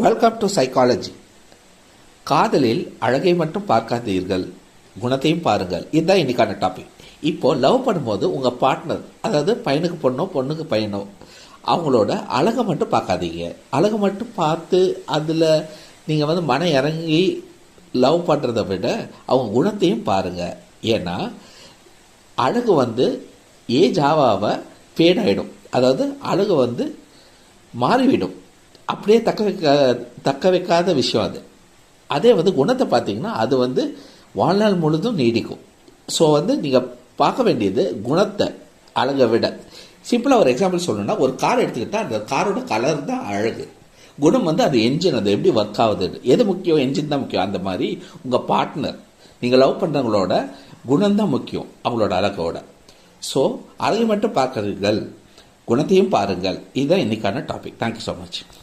Welcome to psychology. காதலில் அழகை மட்டும் பார்க்காதீர்கள், குணத்தையும் பாருங்கள். இதுதான் இன்னைக்கான டாபிக். இப்போ லவ் பண்ணும்போது உங்கள் பார்ட்னர், அதாவது பையனுக்கு பொண்ணோ பொண்ணுக்கு பையனோ, அவங்களோட அழகை மட்டும் பார்க்காதீங்க. அழகை மட்டும் பார்த்து அதில் நீங்கள் மனம் இறங்கி லவ் பண்ணுறதை விட அவங்க குணத்தையும் பாருங்கள். ஏன்னா அழகு ஏஜ் ஆக ஃபேட் ஆகிடும். அதாவது அழகு மாறிவிடும். அப்படியே தக்க வைக்காத விஷயம் அது. அதே குணத்தை பார்த்தீங்கன்னா அது வாழ்நாள் முழுதும் நீடிக்கும். ஸோ நீங்கள் பார்க்க வேண்டியது குணத்தை, அழகை விட. சிம்பிளாக ஒரு எக்ஸாம்பிள் சொல்லணும்னா, ஒரு கார் எடுத்துக்கிட்டால் அந்த காரோட கலர் தான் அழகு. குணம் அது என்ஜின், அது எப்படி ஒர்க் ஆகுதுன்னு. எது முக்கியம்? என்ஜின் தான் முக்கியம். அந்த மாதிரி உங்கள் பார்ட்னர், நீங்கள் லவ் பண்ணுறவங்களோட குணம் தான் முக்கியம், அவங்களோட அழகோட. ஸோ அழகை மட்டும் பார்க்குறீர்கள், குணத்தையும் பாருங்கள். இதுதான் இன்னைக்கான டாபிக். Thank you so much.